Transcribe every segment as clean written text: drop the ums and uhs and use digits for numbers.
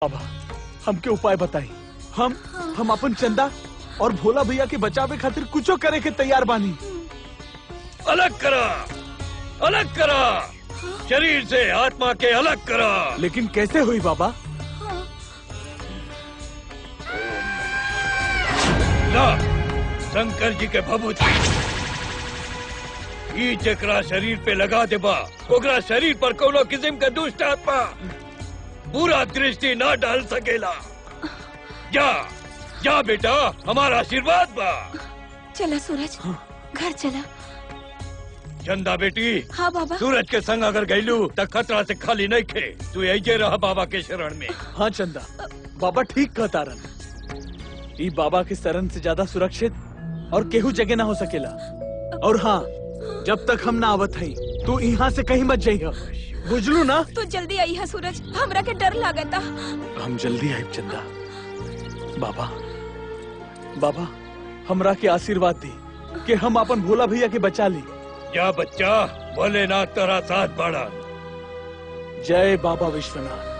बाबा हमके उपाय बताई। हम अपन चंदा और भोला भैया के बचावे खातिर कुछो करे के तैयार बानी। अलग करा, अलग करा, शरीर से आत्मा के अलग करा। लेकिन कैसे हुई बाबा? ला शंकर जी के भभूति ई जकरा शरीर पे लगा देबा, ओकरा शरीर पर कोनो किस्म का दुष्ट आत्मा बुरा दृष्टि ना डाल सकेला। जा जा बेटा, हमारा आशीर्वाद बा। चला सूरज, घर चला। चंदा बेटी। हाँ बाबा। सूरज के संग अगर गईलू तक खतरा से खाली नहीं खे। तू ऐजे रहा बाबा के शरण में। हाँ चंदा, बाबा ठीक कहता रन। ई बाबा के शरण से ज्यादा सुरक्षित और केहू जगह ना हो सकेला। और हाँ, जब तक हम ना आवत हई तू यहाँ से कहीं मत जाइए, बुझलू ना? तू जल्दी आई है सूरज, हमरा के डर लागता। हम जल्दी आए चंदा। बाबा बाबा हमरा के आशीर्वाद दी कि हम अपन भोला भैया के बचा ली। जा बच्चा, भोलेनाथ तेरा साथ बाड़ा। जय बाबा विश्वनाथ।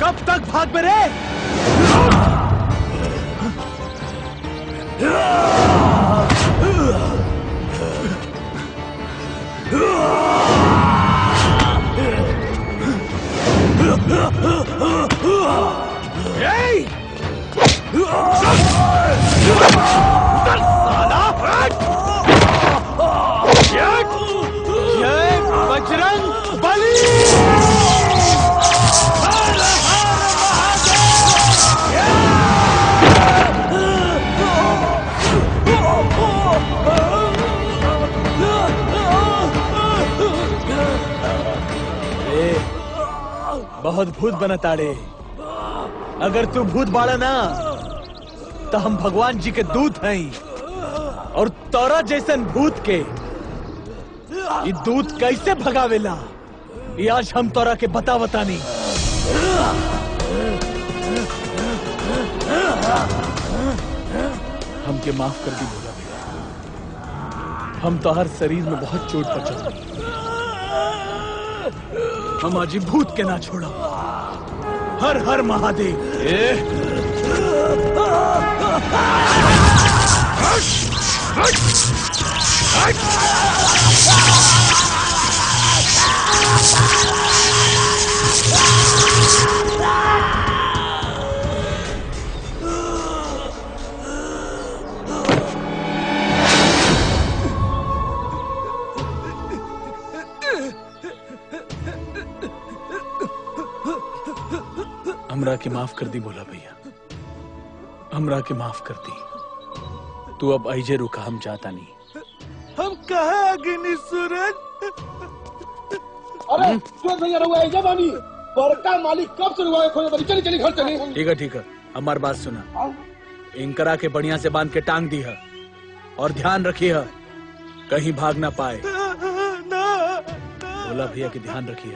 कब तक भाग में रे? जय बजरंग बली। बहुत भूत बनताड़े। अगर तू भूत बाड़ा ना तो हम भगवान जी के दूत हैं। और तोरा जैसन भूत के ये दूत कैसे भगावेला ये आज हम तोरा के बतानी। हमके माफ कर दी भोला भैया। हम तो हर शरीर में बहुत चोट पहुंचा। हम आज भूत के ना छोड़ा। हर हर महादेव। हमरा के माफ कर दी भोला भैया, हमरा के माफ कर दी। तू अब ऐजे रुका, हम जाता नहीं। हम कहाँ अग्नि सूरज? अरे सूरज भैया रहुआ ऐजा बानी। बड़का मालिक कब से रुआ खोले बानी। चली चली घर चली। ठीक है, हमार बात सुना। इंकरा के बढ़िया से बांध के टांग दी है और ध्यान रखिए कहीं भाग ना पाए। भोला भैया के ध्यान रखिए।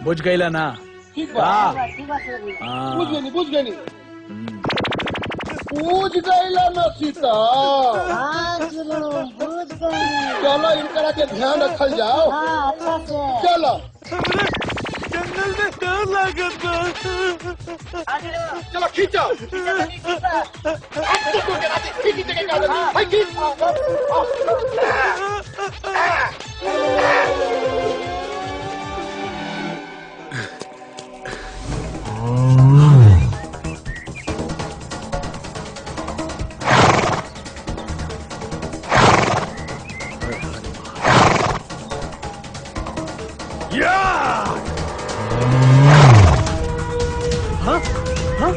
बुझ गईला ना? ठीक बा। बुझ गई। पूछ गईला न सीता। चलो इनकरा के ध्यान रखल जाओ। चलो जंगल में डर लागत बा। चलो खींचो भाई खींच। हाँ? हाँ?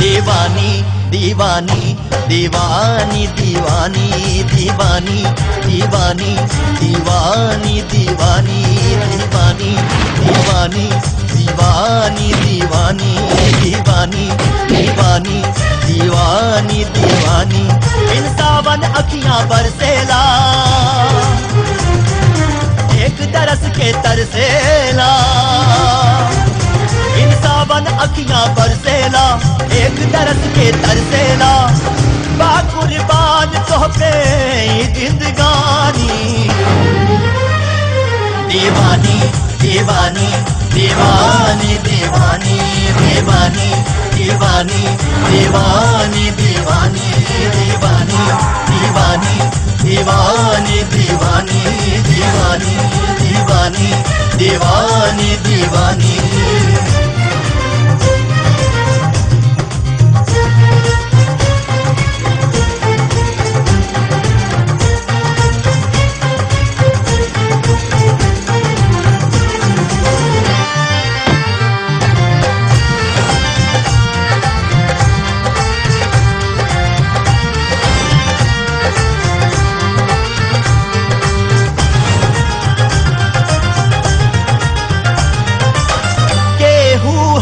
दीवानी दीवानी दीवानी दीवानी दीवानी दीवानी दीवानी दीवानी दीवानी दीवानी दीवानी दीवानी दीवानी दीवानी दीवानी इन सावन अखियां बरसेला एक तरस के तरसेला इन सावन अखियां बरसेला एक तरस के तरसेला बाकुर्बान तोहपे जिंदगानी दीवानी दीवानी दीवानी दीवानी दीवानी दीवानी दीवानी दीवानी दीवानी दीवानी दीवानी दीवानी दीवानी दीवानी दीवानी दीवानी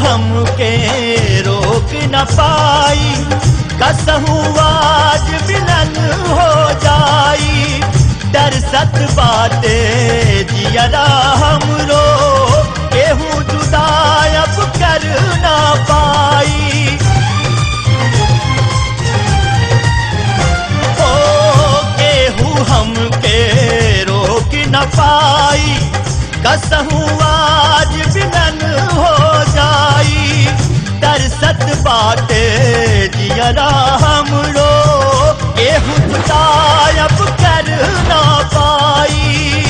हमके रोक न पाई कसहू आज मिलन हो जाई डर सत बाटे जियरा हमरो केहू जुदा अब कर ना पाई ओ केहू हमके रोक न पाई कसहू आज मिलन हो जाई दरसत बाटे जियरा हमरो केहू जुदायब कर ना पाई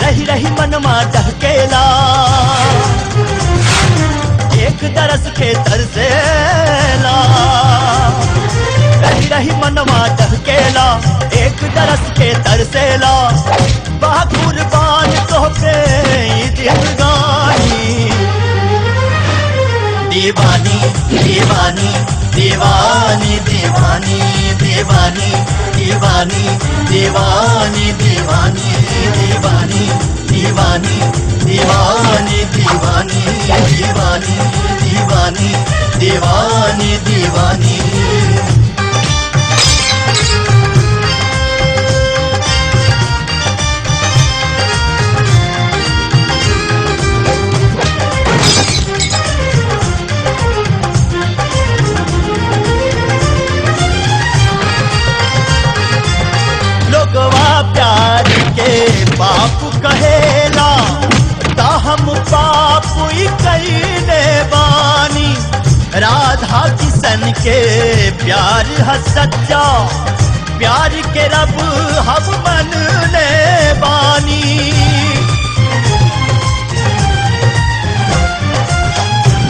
रही रही मनमा डहकेला एक दरस के तरसेला रही रही मनवा डहकेला एक दरस के तरसेला बाकुर्बान तोहपे जिंदगानी दीवानी दीवानी दीवानी दीवानी दीवानी दीवानी दीवानी दीवानी दीवानी दीवानी दीवानी दीवानी दीवानी दीवानी दीवानी दीवानी प्यार के बाप कहेला ता हम पाप कईले बानी राधा किशन के प्यार है सच्चा प्यार के रब हम मनने बानी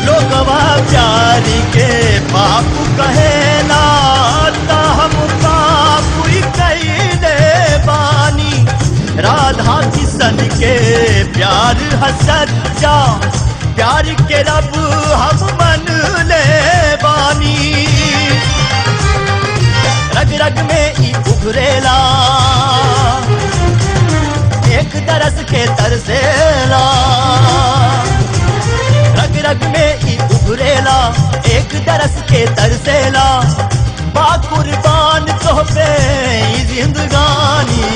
लोगवा प्यार के बाप कहेला है सच्चा, प्यार के रब हम मन ले बानी। रग रग में ई उभरेला, एक दरस के तरसेला। रग रग में ई उभरेला, एक दरस के तरसेला। बा कुर्बान तो पे जिंदगानी।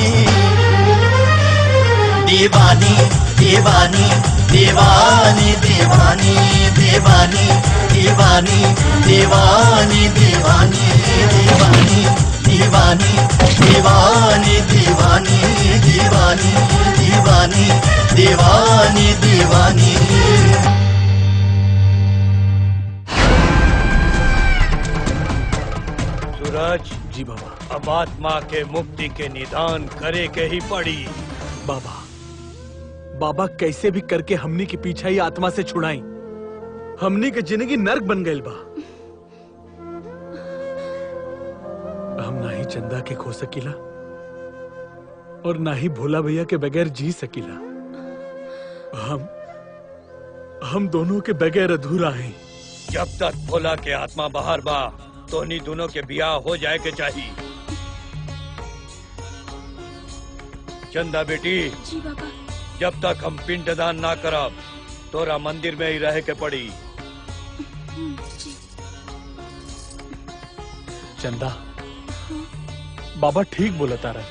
दीवानी दीवानी दीवानी दीवानी दीवानी दीवानी दीवानी दीवानी दीवानी दीवानी दीवानी दीवानी दीवानी दीवानी दीवानी दीवानी। सूरज, जी बाबा। अब आत्मा के मुक्ति के निदान करे के ही पड़ी। बाबा, बाबा कैसे भी करके हमनी के पीछा ही आत्मा से छुड़ाई। हमनी के जिंदगी नर्क बन गई बा। हम ना ही चंदा के खो सकीला और ना ही भोला भैया के बगैर जी सकीला। हम दोनों के बगैर अधूरा हैं। जब तक भोला के आत्मा बाहर बा तो नहीं दोनों के ब्याह हो जाए के चाहिए। चंदा बेटी, जी बाबा। जब तक हम पिंडदान ना करब तोरा मंदिर में ही रह के पड़ी। जी। चंदा, बाबा ठीक बोला तारा।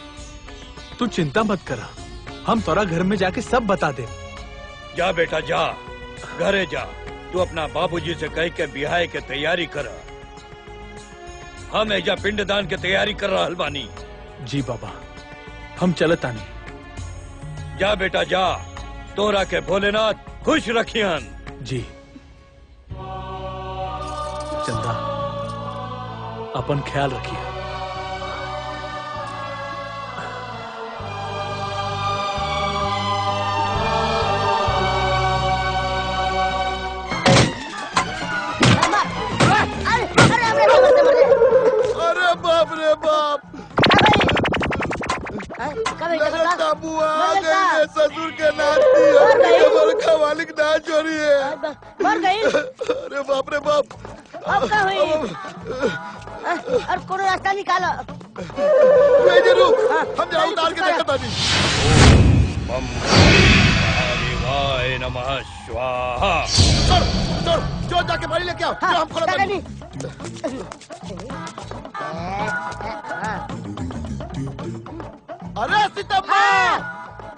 तू चिंता मत करा, हम तोरा घर में जाके सब बता दे। जा बेटा जा, घरे जा। तू अपना बाबूजी से कह के ब्याह के तैयारी कर। हम एजा पिंडदान के तैयारी कर रहल बानी। जी बाबा, हम चलत आनी। जा बेटा जा, तोरा के भोलेनाथ खुश रखियन। जी। चंदा, अपन ख्याल रखिए। अरे बाप रे बाप, बुआ आ गई है। ससुर के नाती बड़का मालिक ना चोरी है। मर गई। अरे बाप रे बाप। अब क्या हुई? और कोनो रास्ता निकालो। जरूर हम जाओ उतार के देखा तानी। ओम महादेवाय नमः स्वाहा। चल चल जो जाके बाड़ी लेके आओ। जो हम खोला तानी। अरे सीतम्मा,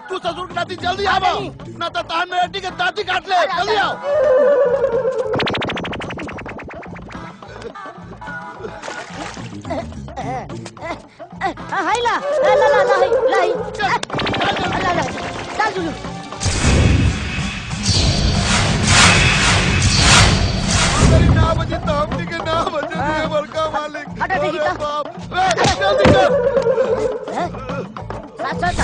तू ससुर की नाती जल्दी आओ, ना तो तान में हड्डी के दांती काट ले। जल्दी आओ। हाय ला ला ला ला ला ला ला चल जुलू। ना बजे तो हमनी के ना बजे ये बड़का मालिक। हटा देखी तो। बाप जल्दी कर। साथ साथ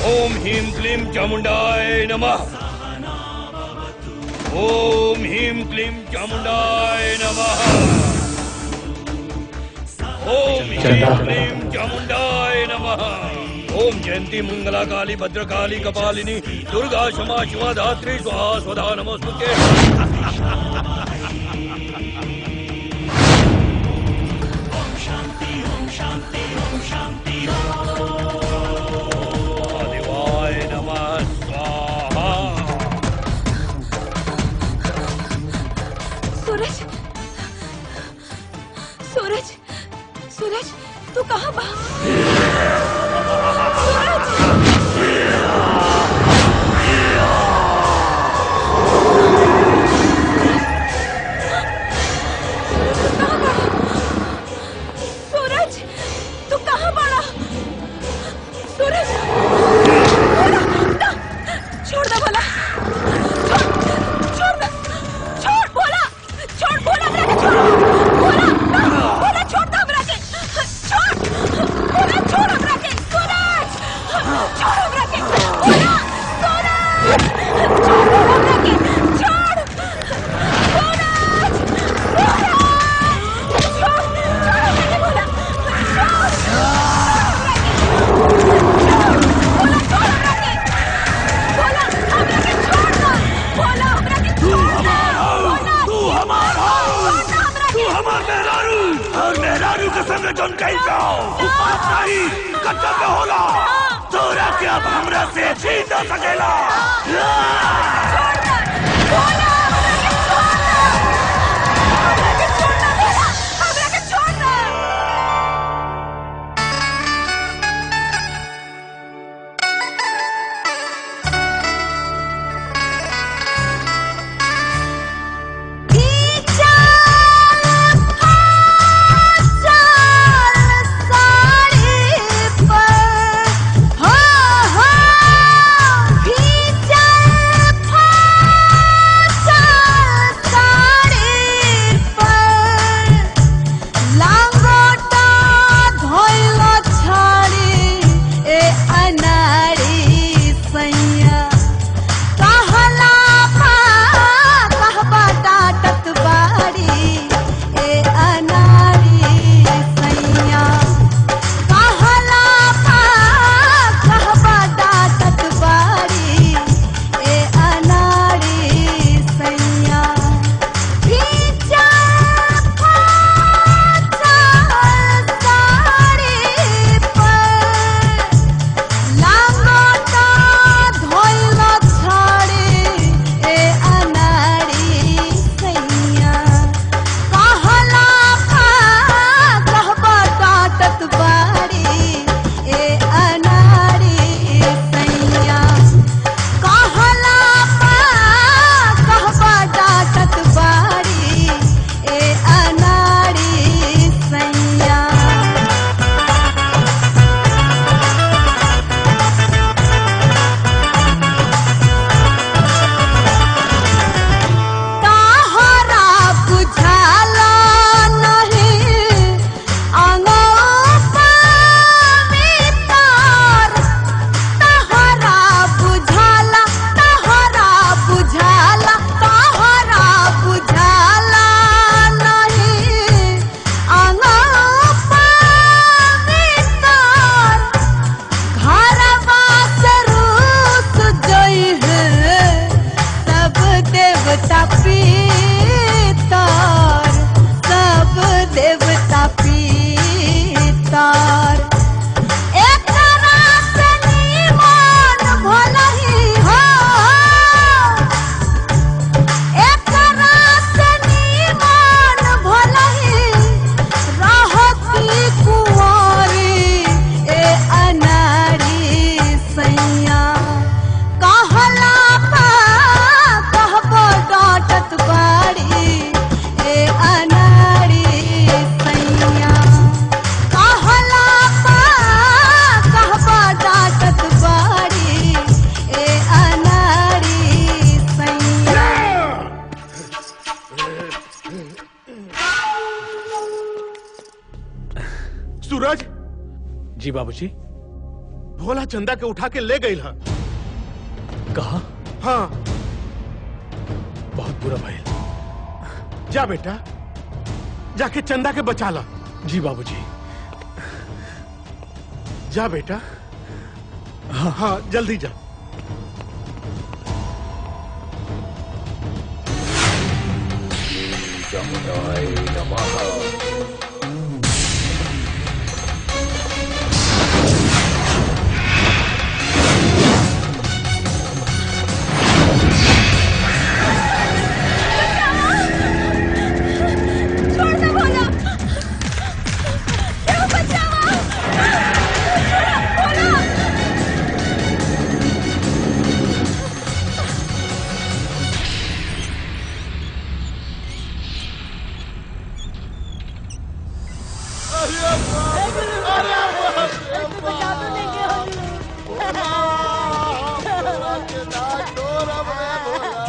ओम ह्रीं क्लीं चामुंडाय नमः। ओम ह्रीं क्लीं चामुंडाय नमः। ओम ह्रीं क्लीं चामुंडाय नमः। ओम जयंती मंगला काली भद्रकाली कपालिनी दुर्गा क्षमा शिवा धात्री स्वाहा स्वधा नमोस्तुते। महादेवाय नमः स्वाहा। सूरज, सूरज, सूरज, तू कहाँ बा? सूरज, तू कहाँ बड़ा? सूरज, छोड़ दे बोला, छोड़ दे, छोड़ बोला, छोड़ बोला मेरा के छोड़, बोला छोड़ दे मेरा के, छोड़, बोला छोड़ मेरा के, सूरज, छोड़ मेरा के, बोला, सूरज, छोड़ मेरा के, छोड़, सूरज, छोड़ मेरा के, बोला, मेहरारू के संग जन कहीं जाओ उपास नहीं कर्तव्य होला। तोरा क्या हमरा से छीन न सकेला। सूरज जी बाबूजी। भोला चंदा के उठा के ले गई। कहा? हाँ बुरा भाई। जा बेटा, जाके चंदा के बचा ला। जी बाबूजी। जा बेटा। हाँ जल्दी जा।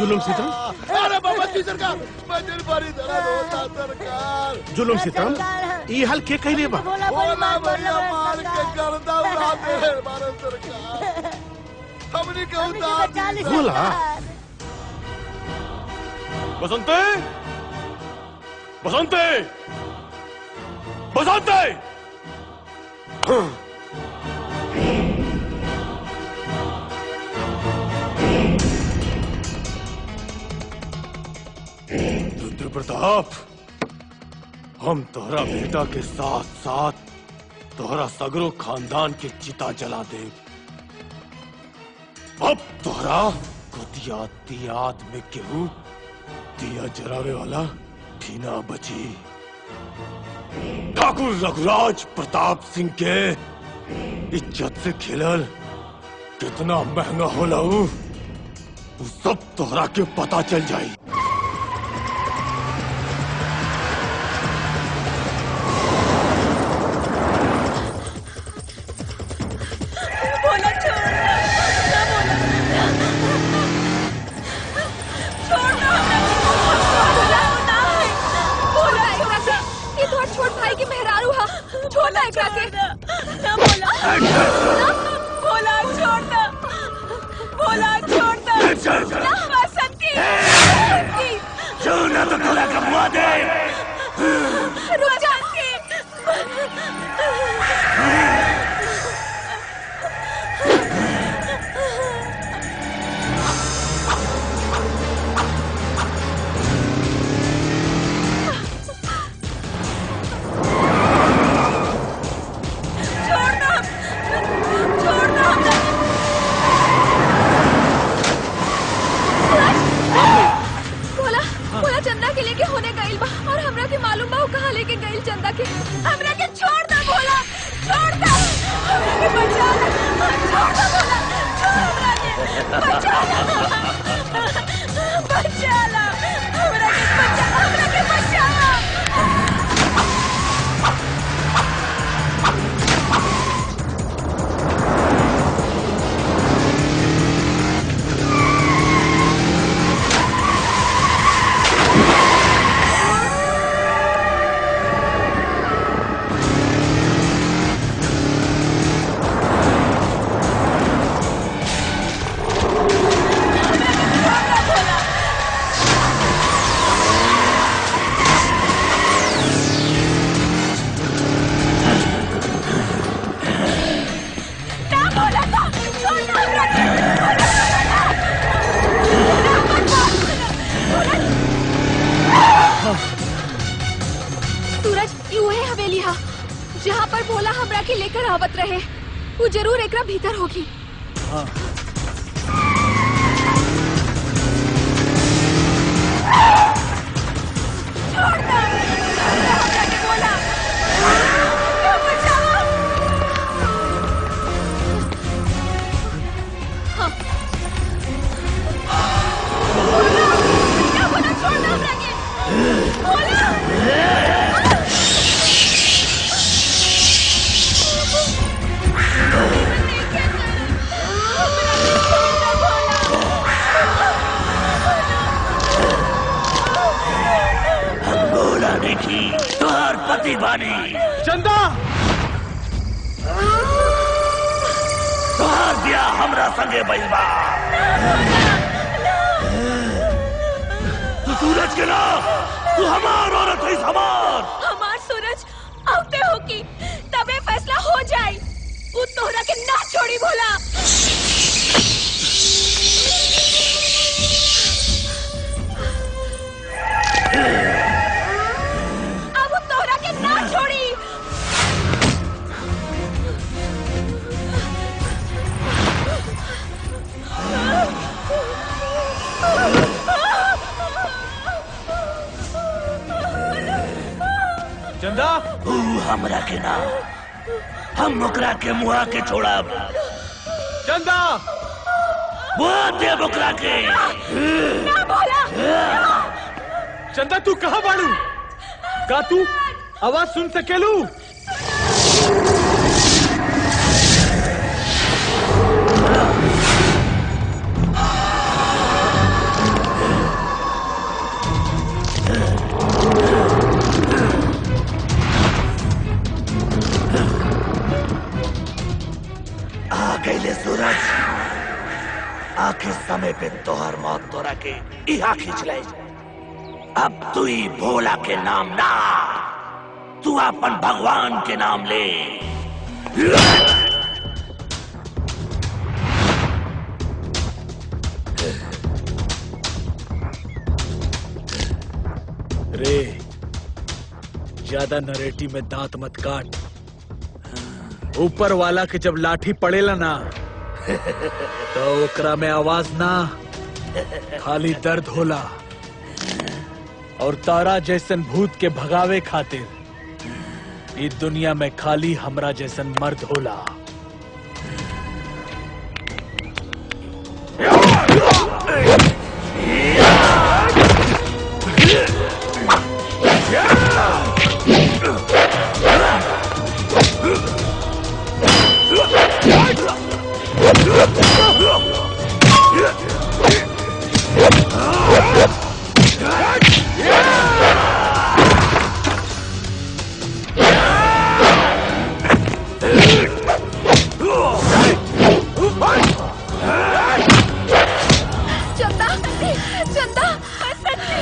जुलुम सितम। अरे बाबा जी सरकार, मैं दिल भरी दर्द होता सरकार। जुलुम सितम, ये हाल के कहले बा? बोला भैया मार के गर्दा उड़ा दे भारत सरकार। हमने के उतार बोला बसंते, बसंते, बसंते। रुद्र प्रताप, हम तोहरा बेटा के साथ साथ तोहरा सगरो खानदान के चिता जला दे। अब तोहरा कुतिया तियात में केहू दिया जरावे वाला ठीना बची। ठाकुर रघुराज प्रताप सिंह के इज्जत से खेलल कितना महंगा होला उ सब तोहरा के पता चल जाई। जहाँ पर भोला हमरा के लेकर आवत रहे, वो जरूर एकरा भीतर होगी। हाँ। छोड़ दो, भोला, बचाओ। हाँ। भोला, छोड़ दो हमरा के। भोला। तोहर पति बानी चंदा, तोहर दिया हमरा संगे बैबा। सूरज के ना, तू हमार औरत है, हमार। हमार सूरज आउते हो की तबे फैसला हो जाए। वो तोहरा के ना छोड़ी भोला। अब वो तोहरा के ना छोड़ी। चंदा तू हमरा के ना, हम ओकरा के मुआ के छोड़ब। चंदा मुआ दे ओकरा के। ना भोला। चंदा तू कहाँ बाड़ू? का तू आवाज सुन सकेलू? आ गईले सूरज, आखिर समय पे तोहर मौत तोरा के इहा खींच ले। अब तू ही भोला के नाम ना, तू अपन भगवान के नाम ले। रे ज्यादा नरेटी में दांत मत काट। ऊपर वाला के जब लाठी पड़ेला ना तो ओकरा में आवाज ना, खाली दर्द होला। और तारा जैसन भूत के भगावे खातिर इस दुनिया में खाली हमरा जैसन मर्द होला। चंदा, चंदा, सच्ची।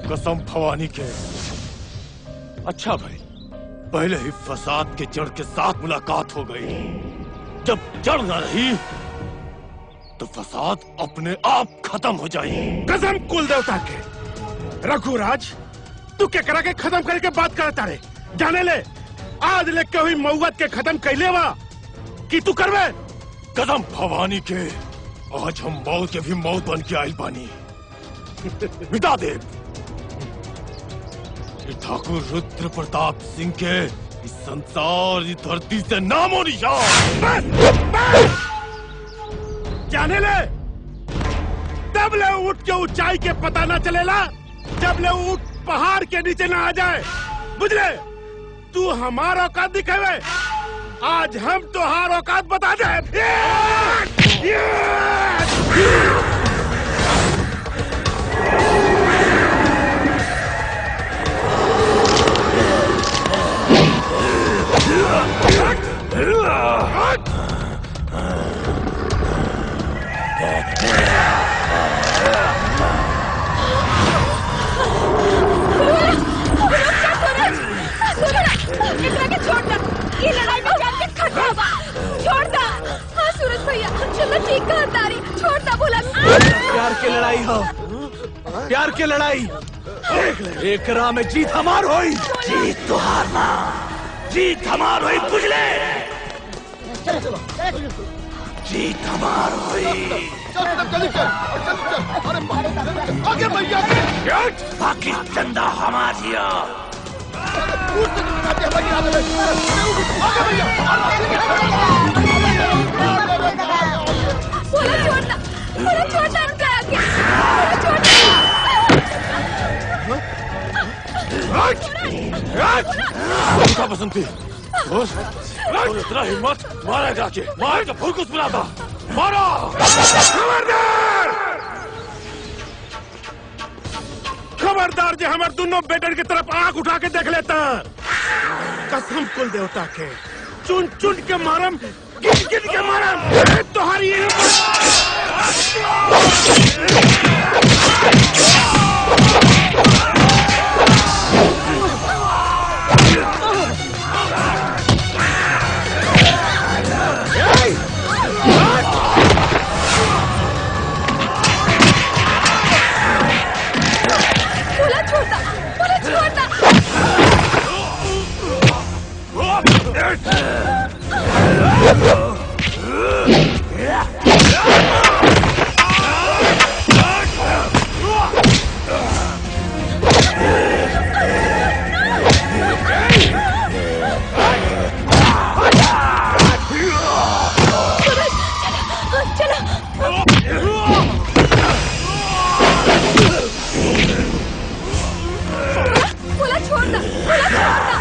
कसम भवानी के। अच्छा भाई, पहले ही फसाद के जड़ के साथ मुलाकात हो गई। जब जड़ न रही तो फसाद अपने आप खत्म हो जाए। कसम कुल देवता के। रघुराज, तू क्या करा के खत्म करके बात करता रे? जाने ले, आज लेके हुई मऊत के खत्म कैले वा कि तू करवे? कसम भवानी के, आज हम मौत के भी मौत बन के आइल बानी। मिटा दे ठाकुर रुद्र प्रताप सिंह के इस संसार, इस धरती से नामो निशान। बस! जाने ले, तब ले ऊंट के ऊंचाई के पता ना चलेला जब ले ऊंट पहाड़ के नीचे ना आ जाए। बुझले? तू हमारा औकात दिखावे, आज हम तुहार औकात बता दे। इतना के छोड़ दो, ये लड़ाई में जान के खत्म होगा। छोड़ दो। हाँ सूरज भैया, चलो ठीक कहा तारी, छोड़ दो बोला। प्यार की लड़ाई हो, प्यार की लड़ाई। एक राह में जीत हमार होई। जीत तो हारना, जीत हमार होई बुझले। चलो चलो चलो जीत हमार होई। चल जल्दी चल, चल चल। अरे आगे भैया, बाकी चंदा हमारी है। आगे भैया, आगे भैया। बोला छोड़ दो, बोला छोड़ दो उनका आगे, बोला छोड़ क्या पसंद थी? इतना हिम्मत मारा जाके, मार के फुलकुस बुलाता, मारो! खबरदार! खबरदार जे हमार दोनों बेटन की तरफ आंख उठा के देख लेता। कसम कुल देवता के, चुन चुन के मारम, गिन गिन के मारम। तुम्हारी बोला छोड़ दो, बोला छोड़ दो। बोला छोड़ दो, बोला छोड़ दो।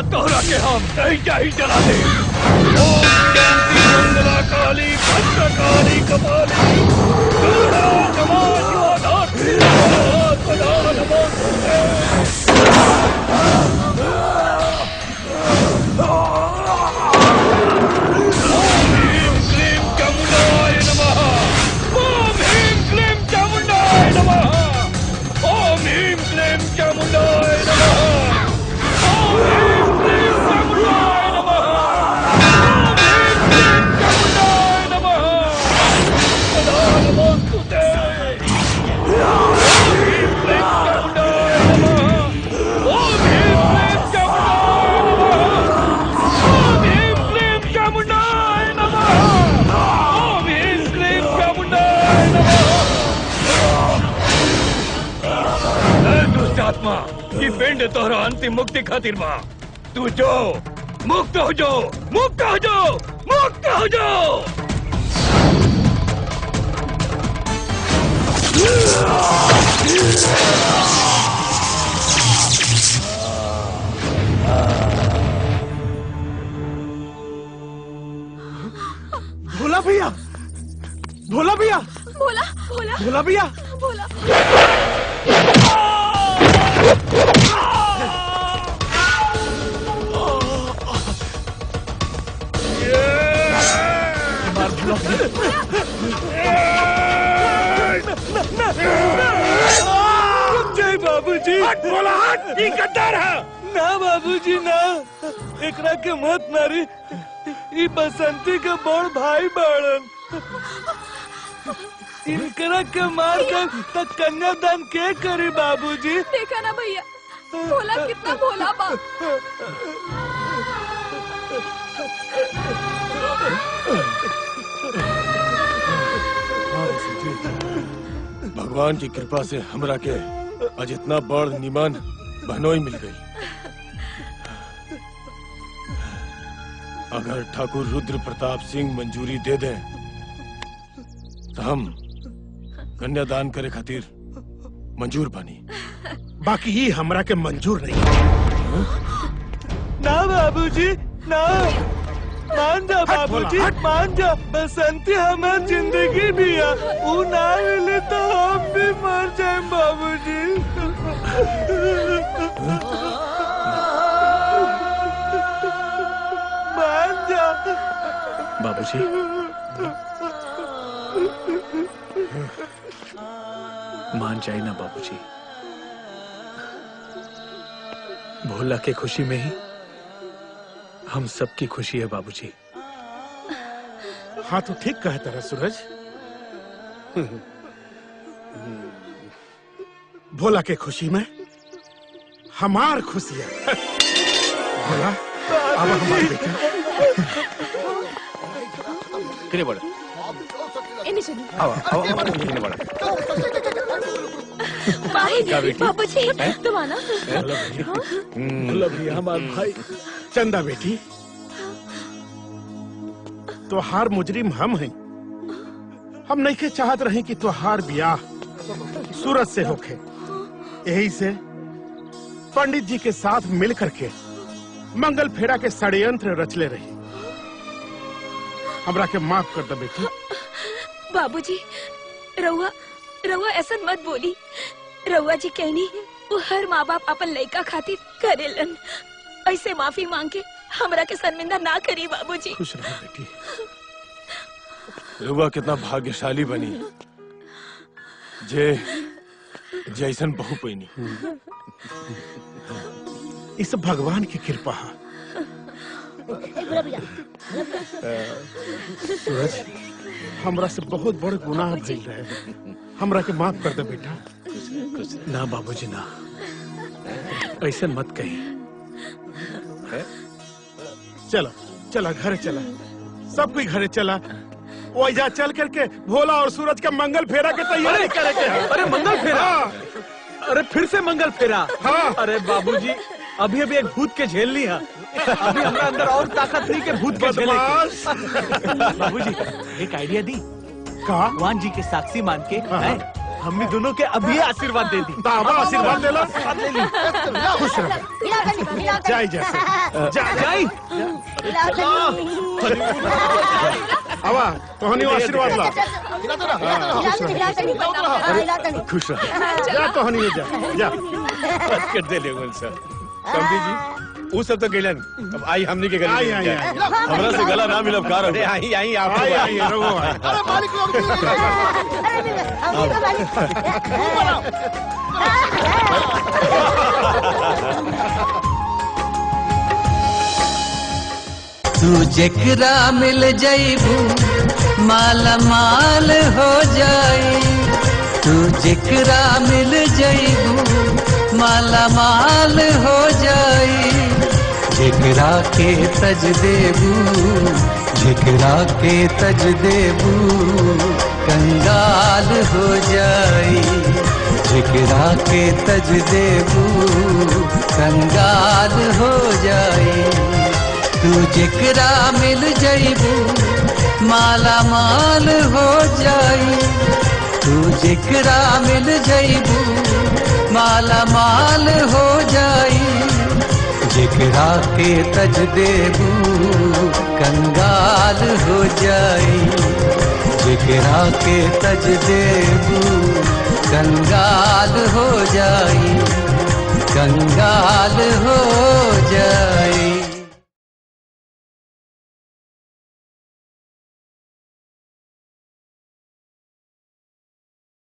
तोहरा के हम नहीं जला दे। ओम शांति मंगला काली भद्रकाली कपाली दुर्गा क्षमा शिवा धात्री सदा नमोस्तुते। ओम ह्रीं क्लीं चामुंडाय नमः। ओम ह्रीं क्लीं चामुंडाय नमः। ओम ह्रीं क्लीं चामुंडाय नमः। आत्मा ये पिंड तोहरा अंतिम मुक्ति खातिर बा। तू जो मुक्त हो जो, मुक्त हो जो, मुक्त हो जो। भोला भैया, भोला भैया, बोला बोला भोला भैया, बोला। जय बाबा। बाबूजी। हट बोला हट, ये गद्दार है। ना बाबूजी ना, एकरा के मत मारी, ई बसंती के बड़ भाई बाड़न। इनकरा के मार कर तक कन्यादान के करी बाबूजी। देखा ना भैया, भोला कितना भोला बा। भगवान की कृपा से हमरा के आज इतना बड़ निमन बहनोई मिल गई। अगर ठाकुर रुद्र प्रताप सिंह मंजूरी दे दें तो हम कन्यादान करे खातिर मंजूर बनी। बाकी ये हमरा के मंजूर नहीं। ना बाबूजी ना, मान जा बाबूजी, मान जा। बसंती हमार जिंदगी भी है, वो ना मिले तो हम भी मर जाए बाबूजी। मान जा बाबूजी। मान जाए ना बाबूजी, भोला के खुशी में ही हम सबकी खुशी है बाबूजी। हाँ तो ठीक कहे तेरा सूरज। भोला के खुशी में हमार खुशी है। भोला अब हमारे बेटा किने बड़ा इन्हीं सुनिए। किने बड़ा बाबूजी तुम आना। भोला भैया हमारा भाई। चंदा बेटी, त्योहार मुजरिम हम हैं। हम नहीं के चाहत रहे कि त्योहार ब्याह सूरज से होके, यही से पंडित जी के साथ मिल करके मंगल फेरा के षड्यंत्र रचले रही। हमरा के माफ कर दे बेटी। बाबूजी रउआ ऐसा मत बोली। रउआ जी कहनी वो हर माँ बाप अपन लड़का खातिर करेलन। ऐसे माफी मांग के हमरा के शर्मिंदा ना करी बाबूजी। खुश रहो बेटी। रुआ कितना भाग्यशाली बनी जे जैसन बहू पैनी। इस भगवान की कृपा है। सूरज हमरा से बहुत बड़ गुनाह भइल रहे। हमरा के माफ कर दे बेटा। ना बाबूजी ना, ऐसा मत कही। चला चला घरे चला, सब कोई घरे चला। वैजा चल करके भोला और सूरज का मंगल फेरा के तैयारी करेंगे। अरे मंगल फेरा? अरे फिर से मंगल फेरा? हाँ। अरे बाबूजी अभी अभी एक भूत के झेल ली है। अभी हमारे अंदर और ताकत नहीं के भूत के झेले के। बाबूजी एक आइडिया दी। का भगवान जी के साक्षी मान के हमने दोनों के अभी आशीर्वाद दे दी। दावा आशीर्वाद ले लो। ले ली। खुश रहो। जाई जैसे जाई। आवा तोहनी आशीर्वाद ला। खुश रहो। जा तोहनी जा जा। कर दे ले सर। कमली जी वो सब तो गलन। अब आई हमने के आई गले आई हमरा से गला ना मिलब कार। अरे आई आई आप आई आई रहो। अरे मालिक लोग तू जेकरा मिल जाइबू माला माल हो जाई। तू जेकरा मिल जाइबू माला माल हो जाई। जेकरा के तज देबू, जेकरा के तज देबू कंगाल हो जाई। जेकरा के तज देबू कंगाल हो जाई। तू जेकरा मिल जाइबू माला माल हो जाई। तू जेकरा मिल जाइबू माला माल हो जाई। जेकरा के तज देबू कंगाल हो जाई। जेकरा के तज देबू कंगाल हो जाई। कंगाल हो जाई।